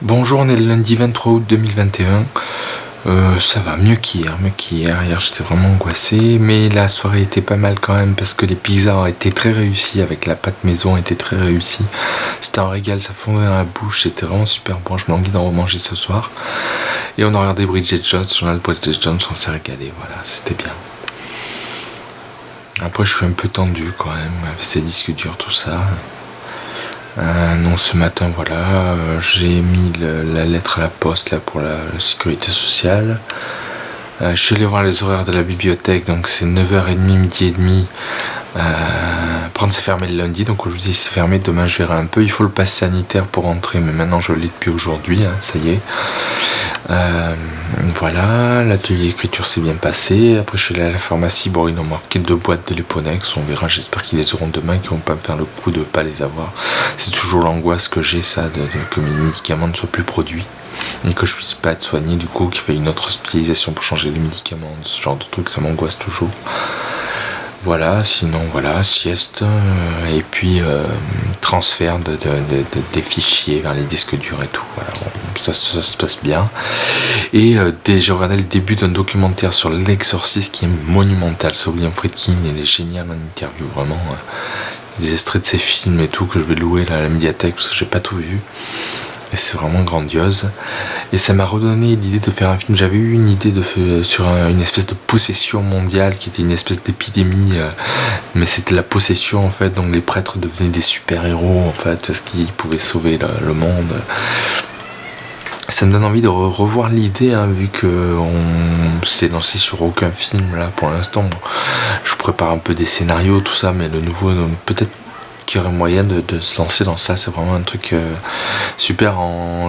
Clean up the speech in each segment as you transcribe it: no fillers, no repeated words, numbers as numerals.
Bonjour, on est le lundi 23 août 2021. Ça va mieux qu'hier, Hier, j'étais vraiment angoissé, mais la soirée était pas mal quand même parce que les pizzas ont été très réussies avec la pâte maison était très réussie. C'était un régal, ça fondait dans la bouche, c'était vraiment super bon. Je m'envie d'en remanger ce soir. Et on a regardé Bridget Jones, le journal de Bridget Jones, on s'est régalé, voilà, c'était bien. Après, je suis un peu tendu quand même avec ces disques durs, tout ça. Non, ce matin, voilà, j'ai mis la lettre à la poste là pour la sécurité sociale. Je suis allé voir les horaires de la bibliothèque, donc c'est 9h30, midi et demi. Prendre c'est fermé le lundi, donc aujourd'hui c'est fermé, demain je verrai un peu. Il faut le pass sanitaire pour entrer, mais maintenant je l'ai depuis aujourd'hui, ça y est. Voilà, l'atelier d'écriture s'est bien passé. Après je suis allé à la pharmacie, bon ils ont marqué 2 boîtes de Léponex, on verra, j'espère qu'ils les auront demain, qu'ils vont pas me faire le coup de pas les avoir. C'est toujours l'angoisse que j'ai ça, que mes médicaments ne soient plus produits et que je puisse pas être soigné, du coup qu'il faille une autre hospitalisation pour changer les médicaments, ce genre de truc, ça m'angoisse toujours. Voilà, sinon voilà, sieste, et puis transfert des fichiers vers les disques durs et tout, voilà, ça se passe bien. Et j'ai regardé le début d'un documentaire sur l'exorciste qui est monumental, sur William Friedkin, il est génial en interview, vraiment. Des extraits de ses films et tout que je vais louer là, à la médiathèque parce que j'ai pas tout vu. Et c'est vraiment grandiose. Et ça m'a redonné l'idée de faire un film. J'avais eu une idée sur une espèce de possession mondiale qui était une espèce d'épidémie. Mais c'était la possession en fait. Donc les prêtres devenaient des super-héros en fait parce qu'ils pouvaient sauver le monde. Ça me donne envie de revoir l'idée vu que on s'est lancé sur aucun film là pour l'instant. Je prépare un peu des scénarios, tout ça, mais le nouveau, peut-être qu'il y aurait moyen de se lancer dans ça. C'est vraiment un truc super.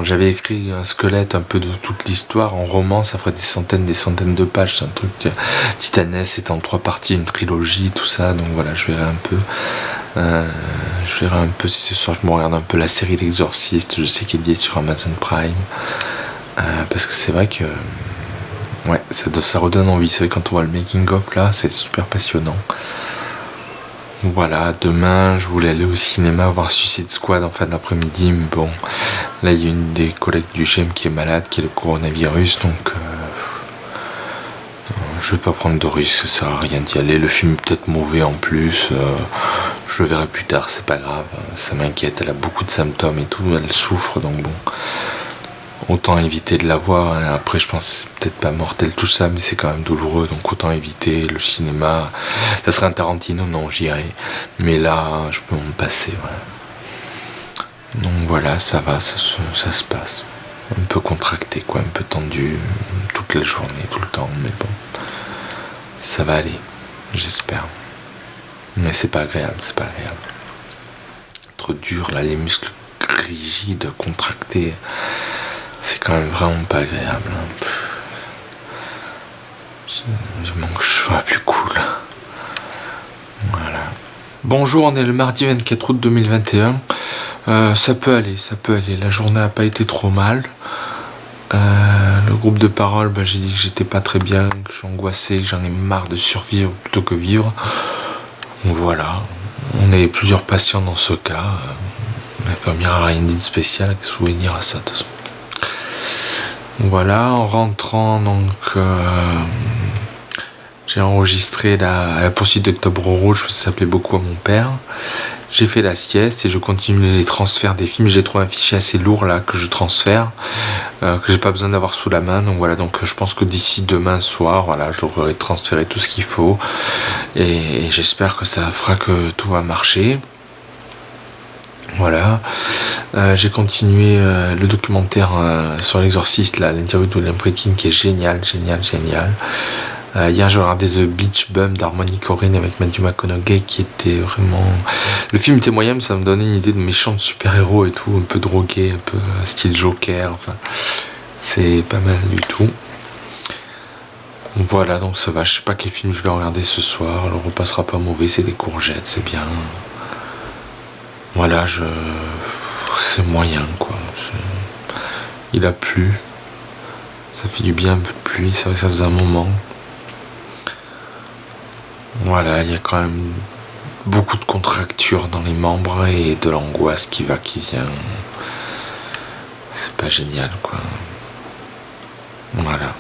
J'avais écrit un squelette un peu de toute l'histoire en roman, ça ferait des centaines de pages. C'est un truc titanesque, c'est en 3 parties, une trilogie, tout ça. Donc voilà, je verrai un peu. Si ce soir je me regarde un peu la série L'Exorciste. Je sais qu'elle est sur Amazon Prime. Parce que c'est vrai que ouais, ça redonne envie. C'est vrai quand on voit le making of là, c'est super passionnant. Voilà, demain je voulais aller au cinéma voir Suicide Squad en fin d'après-midi, mais bon, là il y a une des collègues du GEM qui est malade, qui est le coronavirus, donc je vais pas prendre de risque, ça sert à rien d'y aller. Le film est peut-être mauvais en plus, je le verrai plus tard, c'est pas grave, ça m'inquiète, elle a beaucoup de symptômes et tout, elle souffre, donc bon. Autant éviter de la voir. Après, je pense que c'est peut-être pas mortel tout ça, mais c'est quand même douloureux, donc autant éviter le cinéma. Ça serait un Tarantino, non, j'irai. Mais là, je peux m'en passer. Voilà. Donc voilà, ça va, ça se passe. Un peu contracté, quoi, un peu tendu toute la journée, tout le temps, mais bon, ça va aller, j'espère. Mais c'est pas agréable, Trop dur là, les muscles rigides, contractés. C'est quand même vraiment pas agréable. Je manque que je sois plus cool. Voilà. Bonjour, on est le mardi 24 août 2021. Ça peut aller. La journée n'a pas été trop mal. Le groupe de parole, j'ai dit que j'étais pas très bien, que je suis angoissé, que j'en ai marre de survivre plutôt que vivre. Voilà. On est plusieurs patients dans ce cas. L'infirmière n'a rien dit de spécial, qu'est-ce que vous voulez dire à ça de toute façon. Voilà, en rentrant, donc j'ai enregistré la poursuite d'Octobre Rouge, ça s'appelait beaucoup à mon père. J'ai fait la sieste et je continue les transferts des films. J'ai trouvé un fichier assez lourd là que je transfère, que j'ai pas besoin d'avoir sous la main. Donc voilà, donc je pense que d'ici demain soir, voilà, je devrais transférer tout ce qu'il faut et j'espère que ça fera que tout va marcher. Voilà, j'ai continué le documentaire sur l'exorciste, là, l'interview de William Friedkin qui est génial. Hier j'ai regardé The Beach Bum d'Harmony Korine avec Matthew McConaughey qui était vraiment... Le film était moyen mais ça me donnait une idée de méchant de super-héros et tout, un peu drogué, un peu style Joker, enfin c'est pas mal du tout. Voilà, donc ça va, je sais pas quel film je vais regarder ce soir, le repas sera pas mauvais, c'est des courgettes, c'est bien. Voilà, c'est moyen quoi. Il a plu. Ça fait du bien un peu de pluie, c'est vrai que ça faisait un moment. Voilà, il y a quand même beaucoup de contractures dans les membres et de l'angoisse qui va, qui vient. c'est pas génial, quoi. Voilà.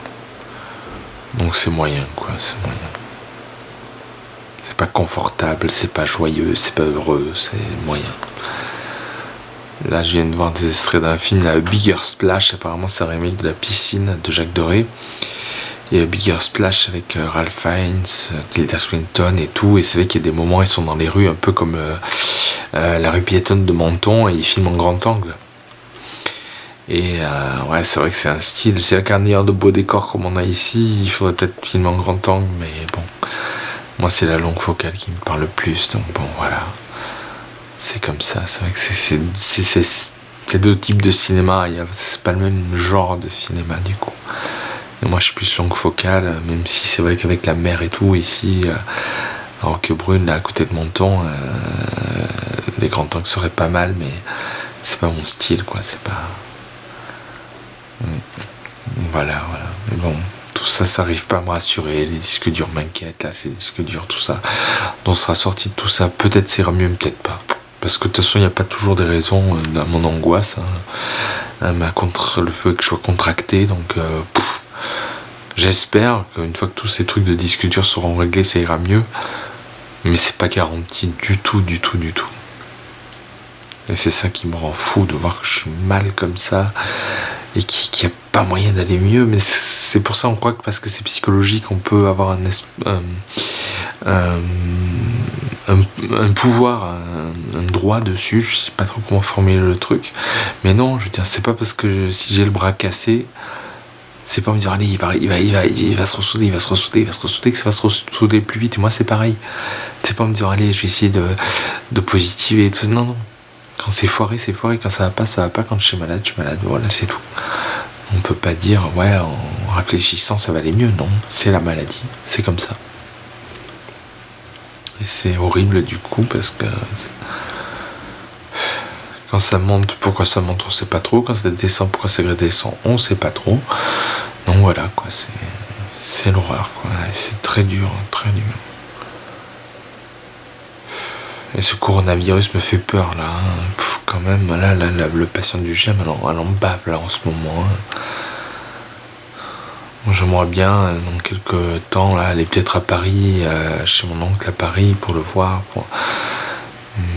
Donc c'est moyen, quoi, c'est moyen. C'est pas confortable, c'est pas joyeux, c'est pas heureux, c'est moyen. Là, je viens de voir des extraits d'un film, là, Bigger Splash, apparemment c'est un remake de La Piscine de Jacques Doré. Et Bigger Splash avec Ralph Fiennes, Tilda Swinton et tout. Et c'est vrai qu'il y a des moments, ils sont dans les rues, un peu comme la rue piétonne de Menton, et ils filment en grand angle. Et ouais, c'est vrai que c'est un style. C'est avec un de beaux décors comme on a ici, il faudrait peut-être filmer en grand angle, mais bon. Moi, c'est la longue focale qui me parle le plus, donc bon, voilà. C'est comme ça. C'est vrai que c'est deux types de cinéma. C'est pas le même genre de cinéma, du coup. Et moi, je suis plus longue focale, même si c'est vrai qu'avec la mer et tout, ici, à Roquebrune, là, à côté de Menton, les grands angles seraient pas mal, mais c'est pas mon style, quoi. C'est pas. Voilà. Mais bon, tout ça, ça arrive pas à me rassurer. Les disques durs m'inquiètent, là, ces disques durs, tout ça. On sera sorti de tout ça. Peut-être ça ira mieux, peut-être pas. Parce que de toute façon, il n'y a pas toujours des raisons à mon angoisse. Le fait que je sois contracté, donc j'espère qu'une fois que tous ces trucs de disques durs seront réglés, ça ira mieux. Mais c'est pas garanti du tout. Et c'est ça qui me rend fou, de voir que je suis mal comme ça et qu'il n'y a pas moyen d'aller mieux. Mais c'est pour ça on croit que parce que c'est psychologique, on peut avoir un pouvoir, un droit dessus. Je sais pas trop comment formuler le truc. Mais non, je veux dire, c'est pas parce que si j'ai le bras cassé, c'est pas me dire allez, il va se ressouder, que ça va se ressouder plus vite. Et moi c'est pareil. C'est pas me dire allez, je vais essayer de positiver et tout. Non. Quand c'est foiré, c'est foiré. Quand ça va pas, ça va pas. Quand je suis malade, voilà, c'est tout. On peut pas dire ouais, en réfléchissant ça va aller mieux. Non, c'est la maladie, c'est comme ça. Et c'est horrible du coup parce que quand ça monte, pourquoi ça monte, on sait pas trop. Quand ça descend, pourquoi ça descend, on sait pas trop. Donc voilà quoi, c'est l'horreur quoi. Et c'est très dur. Et ce coronavirus me fait peur là, quand même. Là, le patient du GEM, elle en bave là en ce moment. J'aimerais bien dans quelques temps là aller peut-être à Paris, chez mon oncle à Paris pour le voir.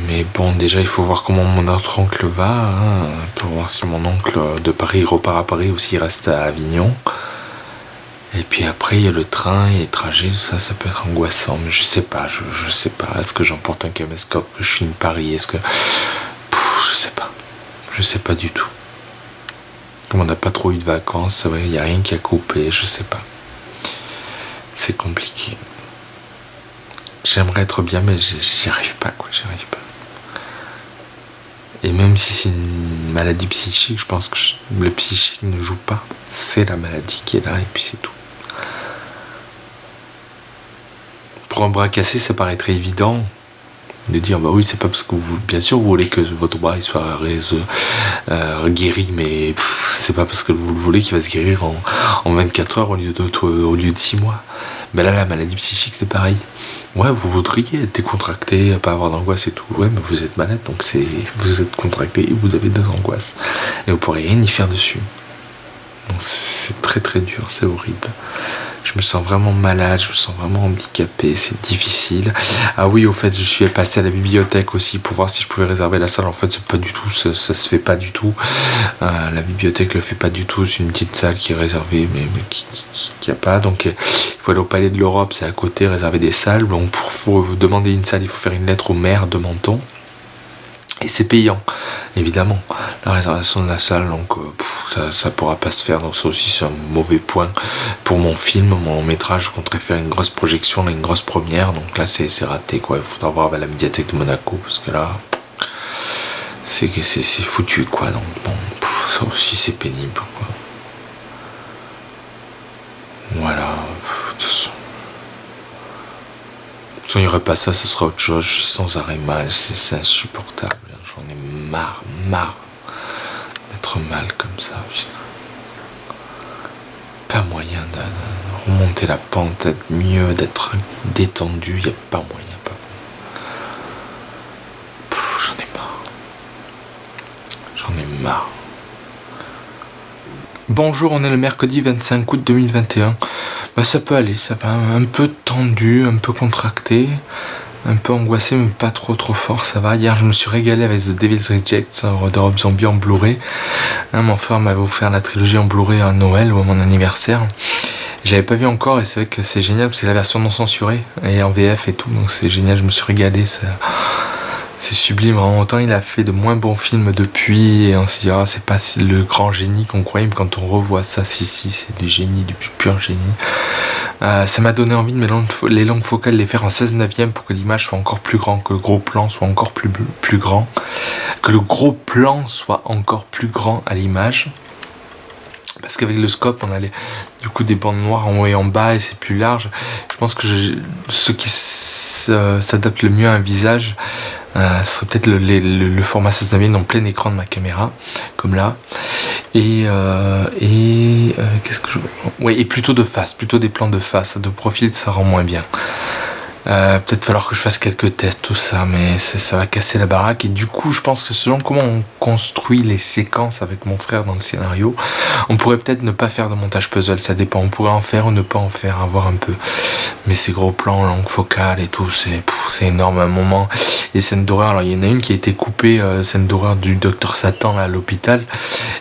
Mais bon, déjà il faut voir comment mon autre oncle va, pour voir si mon oncle de Paris repart à Paris ou s'il reste à Avignon. Et puis après il y a le train et les trajets, tout ça, ça peut être angoissant. Mais je sais pas, je sais pas. Est-ce que j'emporte un caméscope, que je filme Paris? Est-ce que. Je sais pas du tout. Comme on n'a pas trop eu de vacances, il n'y a rien qui a coupé, je sais pas. C'est compliqué. J'aimerais être bien, mais j'y arrive pas, quoi, Et même si c'est une maladie psychique, je pense que le psychique ne joue pas. C'est la maladie qui est là, et puis c'est tout. Pour un bras cassé, ça paraîtrait évident de dire bah oui, c'est pas parce que bien sûr vous voulez que votre bras il soit guéri, mais c'est pas parce que vous le voulez qu'il va se guérir en 24 heures au lieu de 6 mois. Mais là, la maladie psychique, c'est pareil. Ouais, vous voudriez être décontracté, pas avoir d'angoisse et tout. Ouais, mais vous êtes malade, donc vous êtes contracté et vous avez des angoisses. Et vous pourrez rien y faire dessus. Donc c'est très très dur, c'est horrible. Je me sens vraiment malade, je me sens vraiment handicapé, c'est difficile. Ah oui, au fait, je suis passé à la bibliothèque aussi pour voir si je pouvais réserver la salle. En fait, c'est pas du tout, ça se fait pas du tout. La bibliothèque le fait pas du tout, c'est une petite salle qui est réservée, mais qui a pas. Donc, il faut aller au Palais de l'Europe, c'est à côté, réserver des salles. Donc, pour vous demander une salle, il faut faire une lettre au maire de Menton. Et c'est payant, évidemment, la réservation de la salle, donc ça pourra pas se faire, donc ça aussi c'est un mauvais point pour mon film, mon long métrage. Je compterais faire une grosse projection, là, une grosse première, donc là c'est raté quoi. Il faudra voir à la médiathèque de Monaco, parce que là c'est foutu quoi, donc bon, ça aussi c'est pénible quoi. Voilà, de toute façon il n'y aurait pas ça, ce serait autre chose. Je suis sans arrêt mal, c'est insupportable. J'en ai marre d'être mal comme ça. Putain. Pas moyen de remonter la pente, d'être mieux, d'être détendu. Il n'y a pas moyen. J'en ai marre. Bonjour, on est le mercredi 25 août 2021. Ça peut aller, ça va. Un peu tendu, un peu contracté, un peu angoissé, mais pas trop fort, ça va. Hier, je me suis régalé avec The Devil's Rejects de Rob Zombie en Blu-ray. Mon frère m'avait offert la trilogie en Blu-ray à Noël ou à mon anniversaire. J'avais pas vu encore et c'est vrai que c'est génial, parce que c'est la version non censurée et en VF et tout, donc c'est génial, je me suis régalé. C'est sublime, en temps il a fait de moins bons films depuis et on s'est dit c'est pas le grand génie qu'on croyait, mais quand on revoit ça, si c'est du génie, du pur génie. Ça m'a donné envie de les longues focales les faire en 16/9 pour que l'image soit encore plus grand, que le gros plan soit encore plus grand, que le gros plan soit encore plus grand à l'image. Parce qu'avec le scope, on a du coup des bandes noires en haut et en bas et c'est plus large. Je pense que ce qui s'adapte le mieux à un visage, ce serait peut-être le format 16/9 en plein écran de ma caméra, comme là. Et qu'est-ce que et plutôt de face, plutôt des plans de face, de profil, ça rend moins bien. Peut-être falloir que je fasse quelques tests, tout ça, mais ça va casser la baraque. Et du coup, je pense que selon comment on construit les séquences avec mon frère dans le scénario, on pourrait peut-être ne pas faire de montage puzzle, ça dépend. On pourrait en faire ou ne pas en faire, à voir un peu. Mais ces gros plans, longue focale et tout, c'est énorme à un moment. Et scènes d'horreur, alors il y en a une qui a été coupée, scène d'horreur du docteur Satan là, à l'hôpital.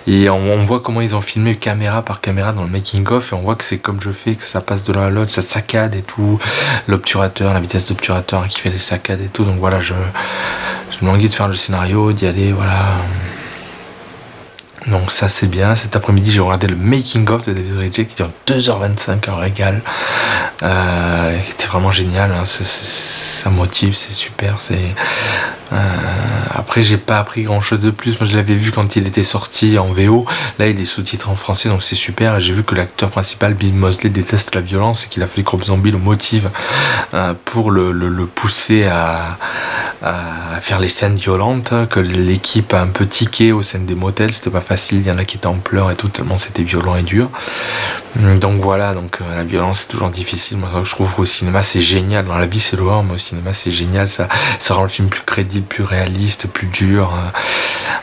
Et on voit comment ils ont filmé caméra par caméra dans le making of. Et on voit que c'est comme je fais, que ça passe de l'un à l'autre, ça saccade et tout. L'obturateur, la vitesse d'obturateur qui fait les saccades et tout. Donc voilà, je me languis de faire le scénario, d'y aller, voilà. Donc ça c'est bien. Cet après-midi j'ai regardé le making of de Devil's Rejects qui dure 2h25, un régal, qui était vraiment génial, hein. Ça motive, c'est super. Après j'ai pas appris grand chose de plus. Moi je l'avais vu quand il était sorti en VO. Là il est sous-titré en français, donc c'est super. Et j'ai vu que l'acteur principal Bill Moseley déteste la violence et qu'il a fallu que Rob Zombie le motive pour le pousser à faire les scènes violentes, que l'équipe a un peu tiqué aux scènes des motels, c'était pas facile, il y en a qui étaient en pleurs et tout, tellement c'était violent et dur. Donc voilà, la violence c'est toujours difficile. Moi je trouve qu'au cinéma c'est génial, dans la vie c'est l'horreur, mais au cinéma c'est génial, ça rend le film plus crédible, plus réaliste, plus dur.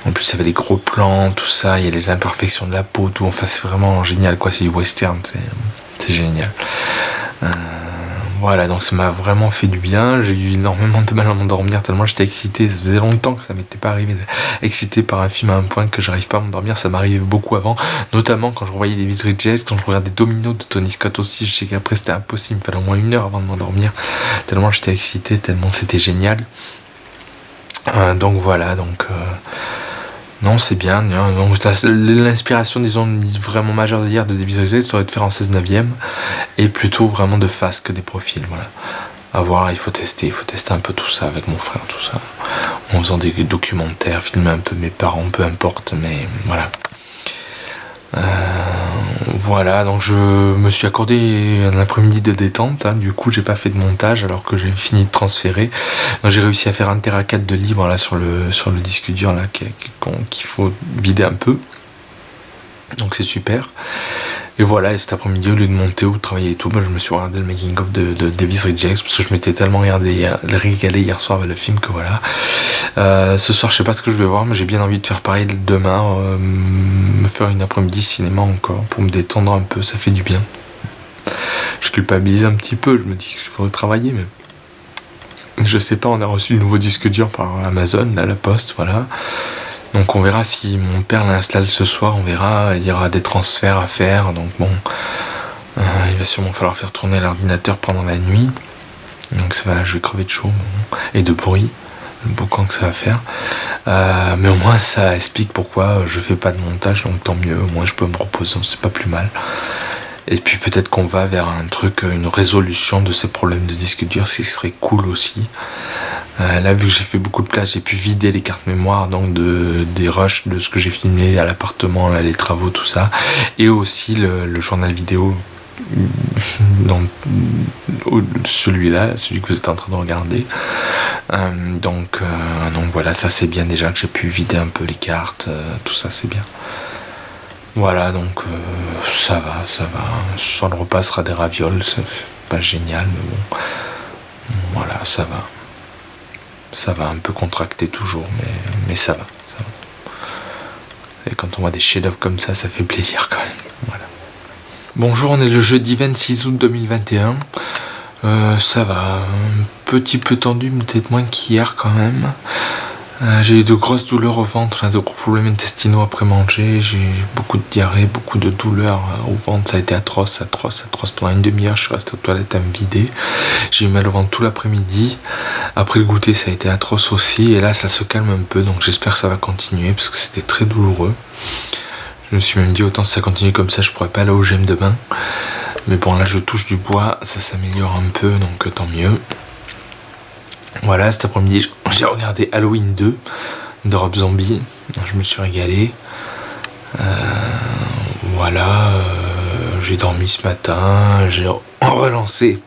En plus il y avait des gros plans, tout ça, il y a les imperfections de la peau, tout, enfin c'est vraiment génial quoi, c'est du western, c'est génial. Voilà, donc ça m'a vraiment fait du bien. J'ai eu énormément de mal à m'endormir tellement j'étais excité. Ça faisait longtemps que ça m'était pas arrivé d'être excité par un film à un point que j'arrive pas à m'endormir. Ça m'arrivait beaucoup avant, notamment quand je revoyais Devil's Rejects, quand je regardais Domino de Tony Scott aussi. Je sais qu'après c'était impossible, il fallait au moins 1 heure avant de m'endormir. Tellement j'étais excité, tellement c'était génial. Donc voilà, non, c'est bien. Donc, l'inspiration, disons, vraiment majeure de dire de Devil's Rejects serait de faire en 16/9 et plutôt vraiment de face que des profils. Voilà. À voir, il faut tester un peu tout ça avec mon frère, tout ça. En faisant des documentaires, filmer un peu mes parents, peu importe, mais voilà. Voilà, donc je me suis accordé un après-midi de détente, hein. Du coup j'ai pas fait de montage alors que j'ai fini de transférer. Donc j'ai réussi à faire 1 TB de libre là sur le disque dur là qu'il faut vider un peu. Donc c'est super. Et voilà, et cet après-midi, au lieu de monter ou de travailler et tout, je me suis regardé le making of de Devil's Rejects parce que je m'étais tellement régalé hier soir avec le film que voilà. Ce soir, je sais pas ce que je vais voir, mais j'ai bien envie de faire pareil demain, me faire une après-midi cinéma encore pour me détendre un peu, ça fait du bien. Je culpabilise un petit peu, je me dis qu'il faut travailler, mais je sais pas, on a reçu le nouveau disque dur par Amazon, là, la poste, voilà. Donc on verra si mon père l'installe ce soir, on verra, il y aura des transferts à faire, donc bon, il va sûrement falloir faire tourner l'ordinateur pendant la nuit, donc ça va, je vais crever de chaud et de bruit, le boucan que ça va faire, mais au moins ça explique pourquoi je fais pas de montage, donc tant mieux, au moins je peux me reposer, c'est pas plus mal. Et puis peut-être qu'on va vers un truc, une résolution de ces problèmes de disque dur, ce qui serait cool aussi. Là, vu que j'ai fait beaucoup de place, j'ai pu vider les cartes mémoire, donc des rushs de ce que j'ai filmé à l'appartement, là, les travaux, tout ça, et aussi le journal vidéo, donc celui-là, celui que vous êtes en train de regarder. Donc voilà, ça c'est bien déjà que j'ai pu vider un peu les cartes, tout ça c'est bien. Voilà, donc ça va. Sur le repas sera des ravioles, c'est pas génial, mais bon, voilà, ça va. Ça va un peu contracter toujours, mais ça va. Et quand on voit des chefs-d'œuvre comme ça fait plaisir quand même. Voilà. Bonjour, on est le jeudi 26 août 2021. Ça va, un petit peu tendu, mais peut-être moins qu'hier quand même. J'ai eu de grosses douleurs au ventre, de gros problèmes intestinaux après manger. J'ai eu beaucoup de diarrhée, beaucoup de douleurs au ventre. Ça a été atroce. Pendant une demi-heure, je suis resté aux toilettes à me vider. J'ai eu mal au ventre tout l'après-midi. Après le goûter, ça a été atroce aussi. Et là, ça se calme un peu, donc j'espère que ça va continuer parce que c'était très douloureux. Je me suis même dit, autant si ça continue comme ça, je pourrais pas aller au gym demain. Mais bon, là, je touche du bois, ça s'améliore un peu, donc tant mieux. Voilà, cet après-midi, j'ai regardé Halloween 2 de Rob Zombie. Je me suis régalé. Voilà, j'ai dormi ce matin. J'ai relancé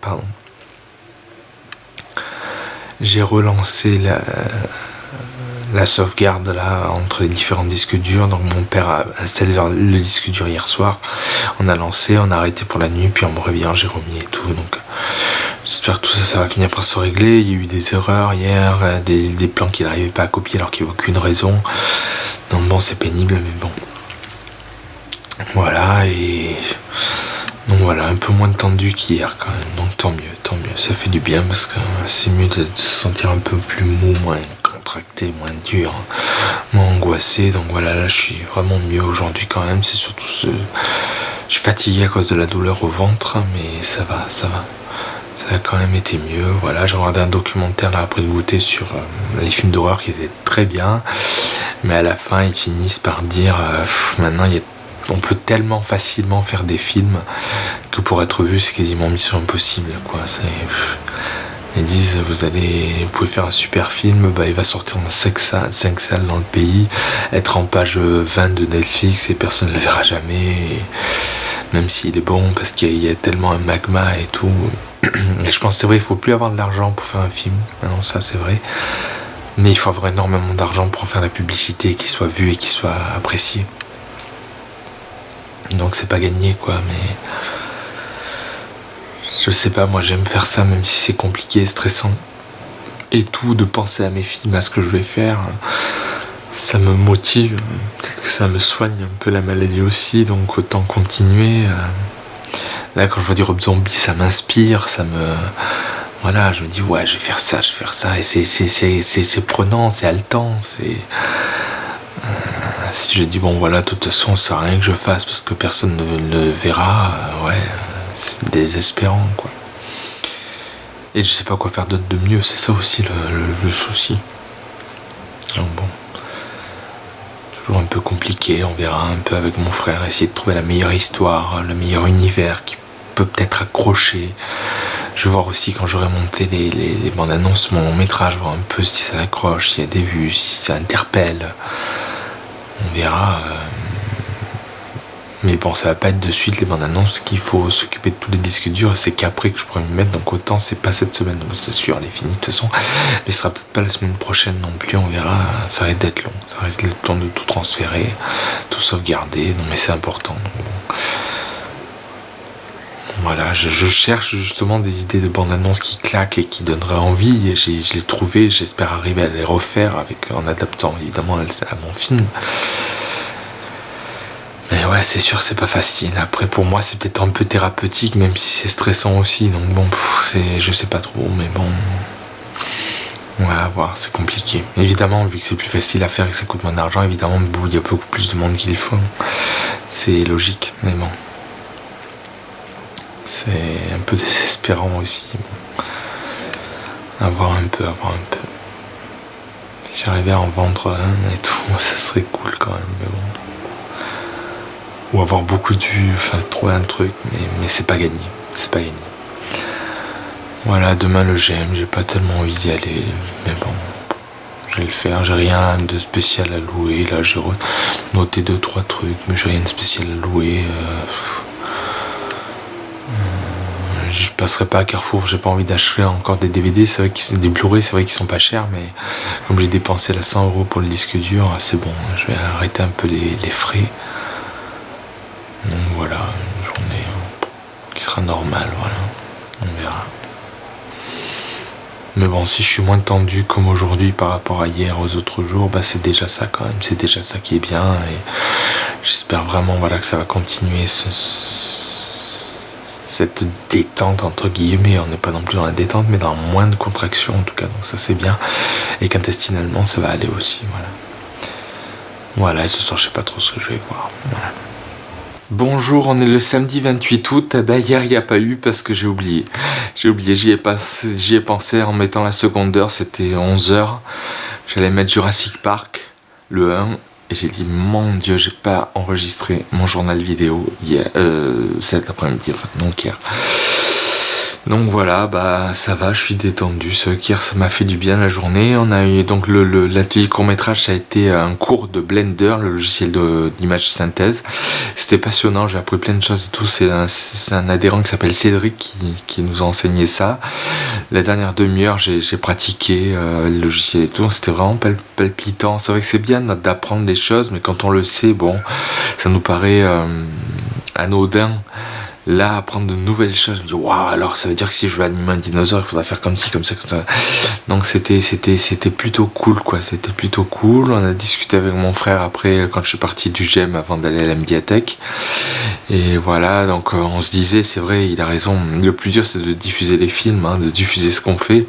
la sauvegarde là entre les différents disques durs. Donc mon père a installé le disque dur hier soir. On a lancé, on a arrêté pour la nuit, puis en me réveillant, j'ai remis et tout. Donc j'espère que tout ça va finir par se régler. Il y a eu des erreurs hier, des plans qu'il n'arrivait pas à copier alors qu'il n'y a aucune raison. Donc bon, c'est pénible, mais bon. Voilà, et donc voilà, un peu moins tendu qu'hier quand même. Donc tant mieux. Ça fait du bien parce que c'est mieux de se sentir un peu plus mou, moins contracté, moins dur, moins angoissé. Donc voilà, là je suis vraiment mieux aujourd'hui quand même. C'est surtout je suis fatigué à cause de la douleur au ventre, mais ça va. Ça a quand même été mieux. Voilà, j'ai regardé un documentaire là après le goûter sur les films d'horreur qui étaient très bien, mais à la fin ils finissent par dire maintenant on peut tellement facilement faire des films que pour être vu c'est quasiment mission impossible quoi. Ils disent vous pouvez faire un super film, il va sortir dans 5 salles dans le pays, être en page 20 de Netflix et personne ne le verra jamais, même s'il est bon parce qu'il y a tellement un magma et tout. Et je pense que c'est vrai, il faut plus avoir de l'argent pour faire un film. Non, ça c'est vrai. Mais il faut avoir énormément d'argent pour faire la publicité, qu'il soit vu et qu'il soit apprécié. Donc c'est pas gagné quoi, mais je sais pas, moi j'aime faire ça même si c'est compliqué, stressant et tout, de penser à mes films, à ce que je vais faire. Ça me motive, peut-être que ça me soigne un peu la maladie aussi, donc autant continuer. Là quand je vois du Rob Zombie, ça m'inspire, voilà, je me dis ouais, je vais faire ça, et c'est prenant, c'est haletant, si je dis bon voilà, de toute façon ça sert à rien que je fasse parce que personne ne verra, c'est désespérant quoi. Et je sais pas quoi faire d'autre de mieux, c'est ça aussi le souci. Donc bon, toujours un peu compliqué, on verra un peu avec mon frère, essayer de trouver la meilleure histoire, le meilleur univers qui peut peut-être accrocher. Je vais voir aussi quand j'aurai monté les bandes annonces de mon long métrage, voir un peu si ça accroche, s'il y a des vues, si ça interpelle. On verra. Mais bon, ça va pas être de suite les bandes annonces, qu'il faut s'occuper de tous les disques durs et c'est qu'après que je pourrais m'y mettre, donc autant c'est pas cette semaine, donc c'est sûr, elle est finie de toute façon, mais ce sera peut-être pas la semaine prochaine non plus, on verra, ça risque d'être long, de tout transférer, tout sauvegarder, non mais c'est important. Donc, bon. Voilà, je cherche justement des idées de bandes annonces qui claquent et qui donneraient envie, et je l'ai trouvé, j'espère arriver à les refaire en adaptant évidemment à mon film. Mais ouais, c'est sûr, c'est pas facile. Après, pour moi, c'est peut-être un peu thérapeutique, même si c'est stressant aussi. Donc bon, je sais pas trop, mais bon. Ouais, à voir, c'est compliqué. Évidemment, vu que c'est plus facile à faire et que ça coûte moins d'argent, évidemment, il y a beaucoup plus de monde qui le font. C'est logique, mais bon. C'est un peu désespérant aussi. Bon. À voir un peu. Si j'arrivais à en vendre un et tout, ça serait cool quand même, mais bon. Ou avoir beaucoup de vues, trouver un truc, mais c'est pas gagné. Voilà, demain le GM, j'ai pas tellement envie d'y aller, mais bon, je vais le faire. J'ai rien de spécial à louer, là j'ai noté 2-3 trucs, mais j'ai rien de spécial à louer. Je passerai pas à Carrefour, j'ai pas envie d'acheter encore des DVD, c'est vrai des Blu-ray, c'est vrai qu'ils sont pas chers, mais comme j'ai dépensé là 100€ pour le disque dur, c'est bon, je vais arrêter un peu les frais. Donc voilà, une journée qui sera normale, voilà, on verra. Mais bon, si je suis moins tendu comme aujourd'hui par rapport à hier, aux autres jours, bah c'est déjà ça quand même, c'est déjà ça qui est bien, et j'espère vraiment voilà, que ça va continuer cette détente entre guillemets. On n'est pas non plus dans la détente, mais dans moins de contraction en tout cas, donc ça c'est bien, et qu'intestinalement ça va aller aussi, voilà, et ce soir je sais pas trop ce que je vais voir, voilà. Bonjour, on est le samedi 28 août. Eh ben, hier il n'y a pas eu parce que j'ai oublié, j'y ai pensé en mettant la seconde heure, c'était 11h, j'allais mettre Jurassic Park, le 1, et j'ai dit mon dieu, j'ai pas enregistré mon journal vidéo hier, cet après-midi, enfin, donc hier. Donc voilà, bah ça va, je suis détendu. C'est vrai qu'hier ça m'a fait du bien la journée. On a eu donc l'atelier court-métrage, ça a été un cours de Blender, le logiciel d'image synthèse. C'était passionnant, j'ai appris plein de choses et tout. C'est un adhérent qui s'appelle Cédric qui nous a enseigné ça. La dernière demi-heure, j'ai pratiqué le logiciel et tout. C'était vraiment palpitant. C'est vrai que c'est bien d'apprendre les choses, mais quand on le sait, bon, ça nous paraît anodin. Là, apprendre de nouvelles choses, je me dis waouh, alors ça veut dire que si je veux animer un dinosaure, il faudra faire comme ci, comme ça, comme ça. Donc c'était plutôt cool, quoi. C'était plutôt cool. On a discuté avec mon frère après, quand je suis parti du GEM avant d'aller à la médiathèque. Et voilà, donc on se disait, c'est vrai, il a raison. Le plus dur, c'est de diffuser les films, de diffuser ce qu'on fait.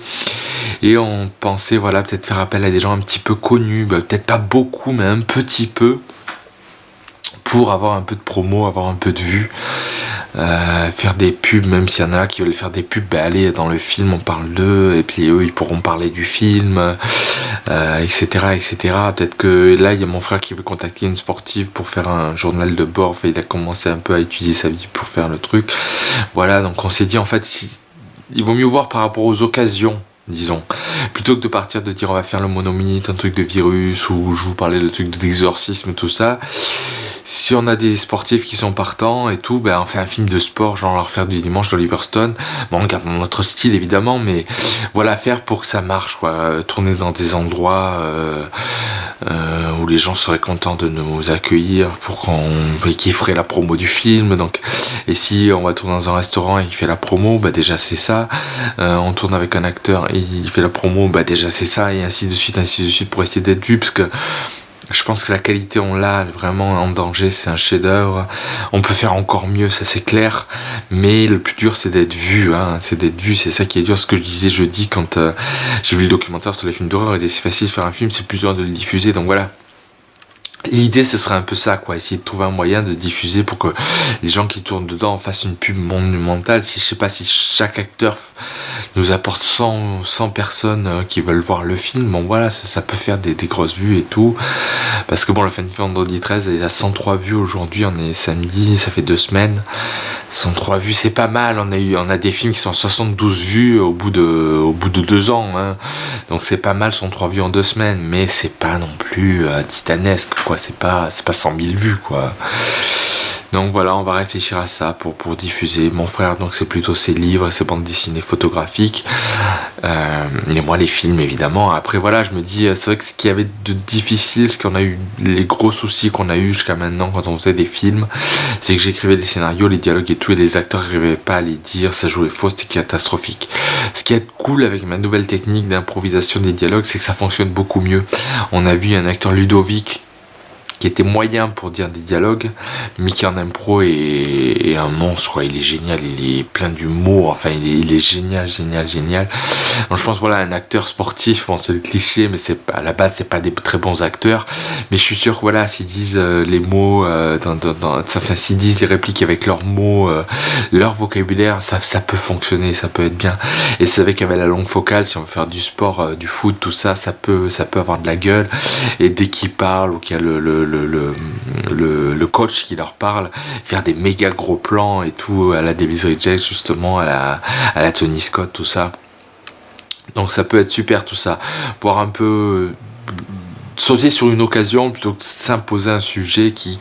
Et on pensait, voilà, peut-être faire appel à des gens un petit peu connus, peut-être pas beaucoup, mais un petit peu, pour avoir un peu de promo, avoir un peu de vues. Faire des pubs, même s'il y en a qui veulent faire des pubs, allez dans le film, on parle d'eux, et puis eux ils pourront parler du film, etc. Peut-être que là il y a mon frère qui veut contacter une sportive pour faire un journal de bord. Enfin, il a commencé un peu à étudier sa vie pour faire le truc, voilà. Donc on s'est dit en fait, il vaut mieux voir par rapport aux occasions, disons, plutôt que de partir de dire on va faire le monominute, un truc de virus, ou je vous parlais le truc d'exorcisme, tout ça. Si on a des sportifs qui sont partants et tout, on fait un film de sport, genre leur faire du dimanche d'Oliver Stone. Bon, on garde notre style évidemment, mais voilà, faire pour que ça marche, quoi. Tourner dans des endroits où les gens seraient contents de nous accueillir, pour qui ferait la promo du film. Donc, et si on va tourner dans un restaurant et il fait la promo, déjà c'est ça. On tourne avec un acteur et il fait la promo, déjà c'est ça, et ainsi de suite, pour essayer d'être vu, parce que je pense que la qualité, on l'a vraiment en danger, c'est un chef-d'œuvre. On peut faire encore mieux, ça c'est clair, mais le plus dur c'est d'être vu, c'est ça qui est dur. Ce que je disais jeudi quand j'ai vu le documentaire sur les films d'horreur, c'est facile de faire un film, c'est plus dur de le diffuser, donc voilà. L'idée ce serait un peu ça, quoi, essayer de trouver un moyen de diffuser pour que les gens qui tournent dedans fassent une pub monumentale. Si je sais pas, si chaque acteur nous apporte 100 personnes qui veulent voir le film, bon voilà, ça peut faire des grosses vues et tout. Parce que bon, le film vendredi 13 il a 103 vues aujourd'hui, on est samedi, ça fait 2 semaines. 103 vues, c'est pas mal. On a des films qui sont 72 vues au bout de 2 ans, donc c'est pas mal, 103 vues en 2 semaines, mais c'est pas non plus titanesque, quoi. C'est pas 100 000 vues, quoi. Donc voilà, on va réfléchir à ça pour diffuser. Mon frère, donc c'est plutôt ses livres et ses bandes dessinées photographiques, et moi les films évidemment. Après voilà, je me dis, c'est vrai que ce qu'il y avait de difficile, ce qu'on a eu, les gros soucis qu'on a eu jusqu'à maintenant quand on faisait des films, c'est que j'écrivais les scénarios, les dialogues et tout, et les acteurs n'arrivaient pas à les dire, ça jouait faux, c'était catastrophique. Ce qui est cool avec ma nouvelle technique d'improvisation des dialogues, c'est que ça fonctionne beaucoup mieux. On a vu un acteur, Ludovic, qui était moyen pour dire des dialogues, mais qui en impro est un monstre, quoi. Il est génial, il est plein d'humour, enfin il est génial. Donc je pense, voilà, un acteur sportif, bon c'est le cliché, mais à la base c'est pas des très bons acteurs, mais je suis sûr que voilà, s'ils disent les mots, s'ils disent les répliques avec leurs mots, leur vocabulaire, ça peut fonctionner, ça peut être bien. Et c'est vrai qu'avec la longue focale, si on veut faire du sport, du foot, tout ça, ça peut avoir de la gueule, et dès qu'ils parlent, ou qu'il y a le coach qui leur parle, faire des méga gros plans et tout, à la Davis Reject, justement, à la Tony Scott, tout ça. Donc ça peut être super, tout ça. Voir un peu sauter sur une occasion plutôt que de s'imposer un sujet qui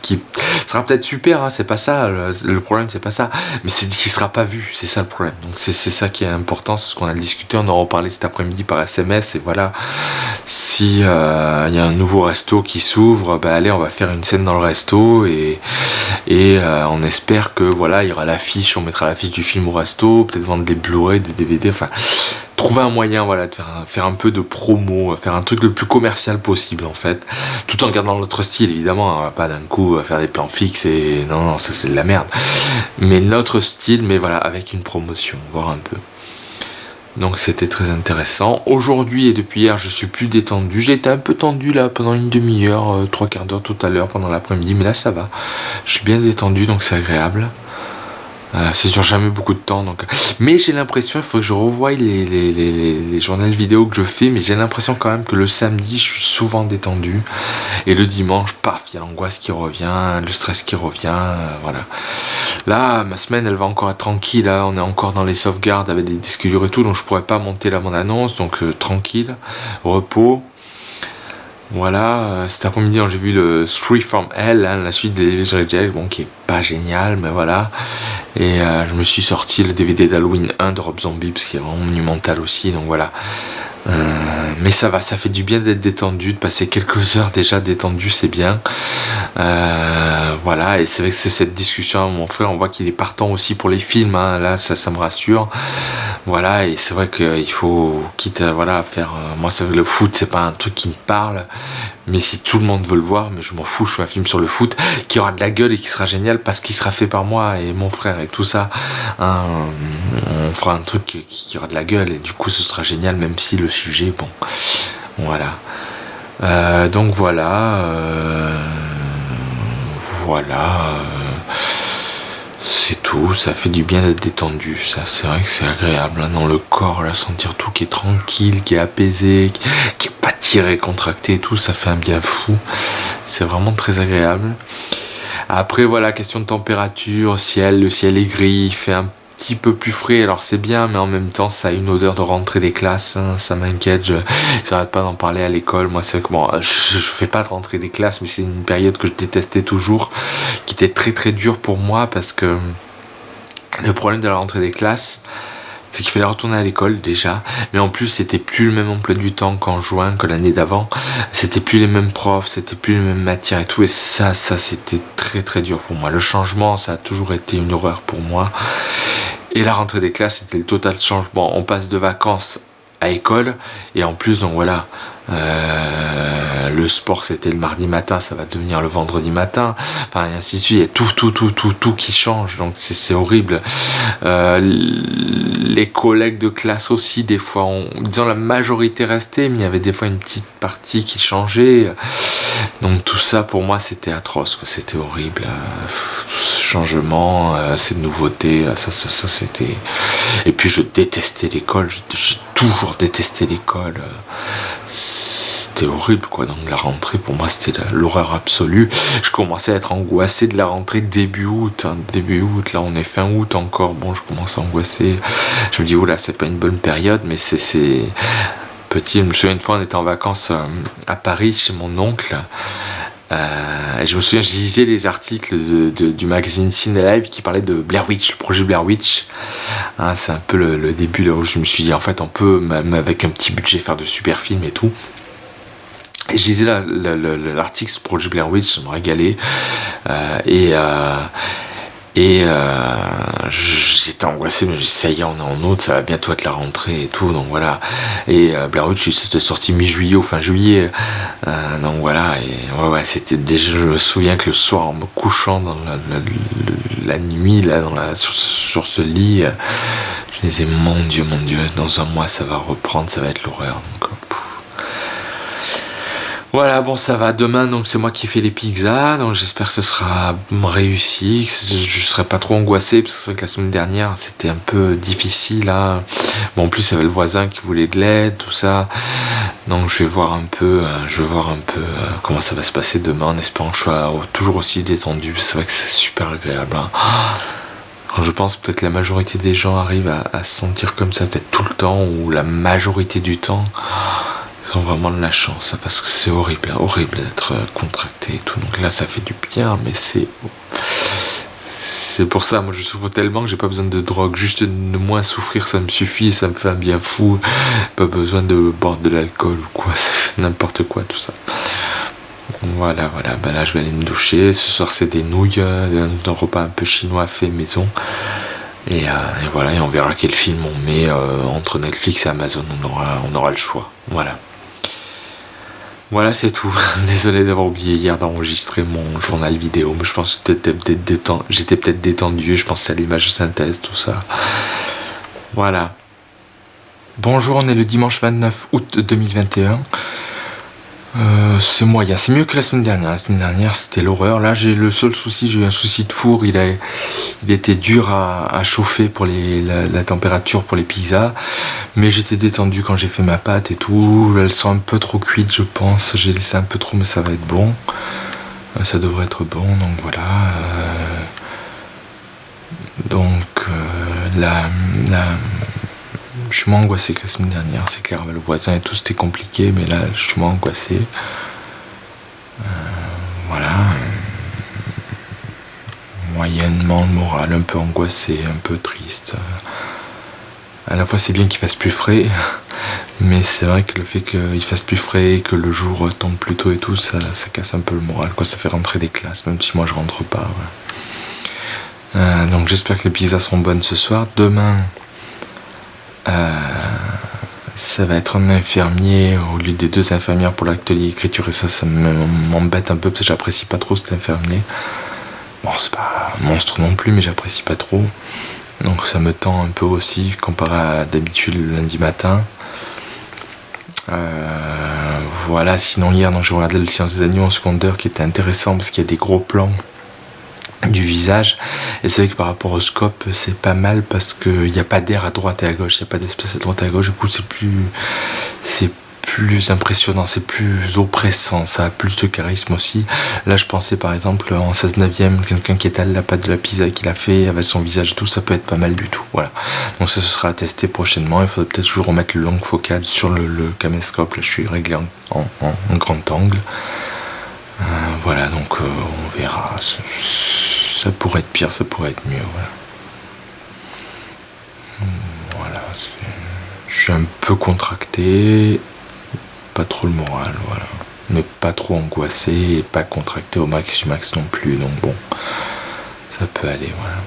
sera peut-être super, c'est pas ça le problème, c'est pas ça, mais c'est qui sera pas vu, c'est ça le problème. Donc c'est ça qui est important, c'est ce qu'on a discuté, on en reparlé cet après-midi par SMS, et voilà, si y a un nouveau resto qui s'ouvre, allez, on va faire une scène dans le resto, et on espère que voilà, il y aura l'affiche, on mettra l'affiche du film au resto, peut-être vendre des Blu-ray, des DVD, enfin trouver un moyen, voilà, de faire un peu de promo, faire un truc le plus commercial possible en fait, tout en gardant notre style évidemment, on va pas d'un coup faire des plans fixes et non, ça c'est de la merde, mais notre style, mais voilà, avec une promotion, voir un peu. Donc c'était très intéressant. Aujourd'hui et depuis hier, je suis plus détendu. J'ai été un peu tendu là pendant une demi-heure, trois quarts d'heure tout à l'heure pendant l'après-midi, mais là ça va. Je suis bien détendu, donc c'est agréable. C'est sur jamais beaucoup de temps, donc. Mais j'ai l'impression, il faut que je revoie les journaux vidéo que je fais, mais j'ai l'impression quand même que le samedi, je suis souvent détendu. Et le dimanche, paf, il y a l'angoisse qui revient, le stress qui revient, voilà. Là, ma semaine, elle va encore être tranquille, là, on est encore dans les sauvegardes avec des disques durs et tout, donc je pourrais pas monter la bande-annonce, donc tranquille, repos. Voilà, cet après-midi j'ai vu le Three from Hell, hein, la suite des Jack, bon, qui est pas génial, mais voilà. Et je me suis sorti le DVD d'Halloween 1 de Rob Zombie, parce qu'il est vraiment monumental aussi, donc voilà. Mais ça va, ça fait du bien d'être détendu, de passer quelques heures déjà détendu, c'est bien. Voilà, et c'est vrai que c'est cette discussion avec mon frère, on voit qu'il est partant aussi pour les films, hein, là ça me rassure. Voilà, et c'est vrai qu'il faut, quitte à voilà, faire. Moi, c'est le foot, c'est pas un truc qui me parle, mais si tout le monde veut le voir, mais je m'en fous, je fais un film sur le foot qui aura de la gueule et qui sera génial parce qu'il sera fait par moi et mon frère et tout ça. Hein, on fera un truc qui aura de la gueule et du coup, ce sera génial, même si le sujet, bon, voilà. Donc voilà. Voilà. C'est tout, ça fait du bien d'être détendu, ça c'est vrai que c'est agréable, hein, dans le corps, là, sentir tout qui est tranquille, qui est apaisé, qui est pas tiré, contracté et tout, ça fait un bien fou, c'est vraiment très agréable. Après voilà, question de température, le ciel est gris, il fait un petit peu plus frais, alors c'est bien, mais en même temps ça a une odeur de rentrée des classes, hein, ça m'inquiète, j'arrête pas d'en parler à l'école. Moi c'est que bon, je fais pas de rentrée des classes, mais c'est une période que je détestais toujours, qui était très très dure pour moi, parce que le problème de la rentrée des classes, c'est qu'il fallait retourner à l'école déjà, mais en plus c'était plus le même emploi du temps qu'en juin, que l'année d'avant, c'était plus les mêmes profs, c'était plus les mêmes matières et tout, et ça c'était très très dur pour moi. Le changement, ça a toujours été une horreur pour moi, et la rentrée des classes, c'était le total changement. On passe de vacances à école, et en plus, donc voilà, le sport c'était le mardi matin, ça va devenir le vendredi matin, enfin et ainsi de suite, il y a tout qui change, donc c'est horrible. Les collègues de classe aussi, des fois, disons la majorité restait, mais il y avait des fois une petite partie qui changeait, donc tout ça pour moi c'était atroce, quoi. C'était horrible, ce changement, ces nouveautés, ça c'était. Et puis je détestais l'école, j'ai toujours détesté l'école, c'était horrible, quoi. Donc la rentrée pour moi c'était l'horreur absolue. Je commençais à être angoissé de la rentrée début août, hein. Début août, là on est fin août encore, bon je commence à angoisser, je me dis oula, c'est pas une bonne période, mais c'est petit. Je me souviens une fois on était en vacances à Paris chez mon oncle, et je me souviens, je lisais les articles du magazine Ciné Live qui parlait de Blair Witch, le projet Blair Witch, hein. C'est un peu le début là où je me suis dit en fait on peut même avec un petit budget faire de super films et tout. Et je lisais l'article sur le projet Blair Witch, ça me régalait, j'étais angoissé, mais je me dis ça y est, on est en août, ça va bientôt être la rentrée et tout, donc voilà. Et Blair Witch c'était sorti mi-juillet ou fin juillet, donc voilà. Et ouais, c'était déjà, je me souviens que le soir en me couchant dans la nuit là sur ce lit, je me disais mon Dieu, dans un mois ça va reprendre, ça va être l'horreur. Donc, voilà, bon ça va, demain donc c'est moi qui fais les pizzas, donc j'espère que ce sera réussi, que je serai pas trop angoissé, parce que c'est vrai que la semaine dernière c'était un peu difficile là. Bon en plus il y avait le voisin qui voulait de l'aide, tout ça, donc je vais voir un peu comment ça va se passer demain, en espérant que je sois toujours aussi détendu. C'est vrai que c'est super agréable, hein. Je pense peut-être que la majorité des gens arrivent à se sentir comme ça peut-être tout le temps, ou la majorité du temps. Ils ont vraiment de la chance, hein, parce que c'est horrible d'être contracté et tout. Donc là ça fait du bien, mais c'est pour ça, moi je souffre tellement que j'ai pas besoin de drogue, juste de moins souffrir ça me suffit, ça me fait un bien fou, pas besoin de boire de l'alcool ou quoi, ça fait n'importe quoi tout ça. Voilà, ben là je vais aller me doucher, ce soir c'est des nouilles, un repas un peu chinois fait maison, Et voilà, et on verra quel film on met entre Netflix et Amazon. On aura le choix. Voilà. Voilà, c'est tout. Désolé d'avoir oublié hier d'enregistrer mon journal vidéo, mais je pense que j'étais peut-être détendu, je pensais à l'image de synthèse, tout ça. Voilà. Bonjour, on est le dimanche 29 août 2021. C'est moyen, c'est mieux que la semaine dernière. La semaine dernière, c'était l'horreur. Là, j'ai eu un souci de four. Il était dur à chauffer pour la température pour les pizzas. Mais j'étais détendu quand j'ai fait ma pâte et tout. Elles sont un peu trop cuites, je pense. J'ai laissé un peu trop, mais ça va être bon. Ça devrait être bon, donc voilà. Je suis moins angoissé que la semaine dernière, c'est clair, avec le voisin et tout, c'était compliqué, mais là, je suis moins angoissé. Voilà. Moyennement le moral, un peu angoissé, un peu triste. À la fois, c'est bien qu'il fasse plus frais, mais c'est vrai que le fait qu'il fasse plus frais, que le jour tombe plus tôt et tout, ça casse un peu le moral, quoi. Ça fait rentrer des classes, même si moi je rentre pas. Voilà. Donc j'espère que les pizzas seront bonnes ce soir. Demain, ça va être un infirmier au lieu des 2 infirmières pour l'atelier écriture, et ça m'embête un peu parce que j'apprécie pas trop cet infirmier. Bon, c'est pas un monstre non plus, mais j'apprécie pas trop. Donc ça me tend un peu aussi comparé à d'habitude le lundi matin. Voilà, sinon hier j'ai regardé le Silence des agneaux en secondaire qui était intéressant parce qu'il y a des gros plans du visage, et c'est vrai que par rapport au scope c'est pas mal parce qu'il n'y a pas d'air à droite et à gauche, il n'y a pas d'espace à droite et à gauche, du coup c'est plus impressionnant, c'est plus oppressant, ça a plus de charisme aussi. Là je pensais par exemple en 16/9, quelqu'un qui étale la pâte de la pizza qu'il a fait avec son visage et tout, ça peut être pas mal du tout. Voilà, donc ça ce sera à tester prochainement. Il faudrait peut-être toujours remettre le long focal sur le caméscope. Là je suis réglé en grand angle. Voilà, donc on verra. Ça pourrait être pire, ça pourrait être mieux. Voilà. Je suis un peu contracté, pas trop le moral, voilà. Mais pas trop angoissé et pas contracté au max du max non plus. Donc bon, ça peut aller, voilà.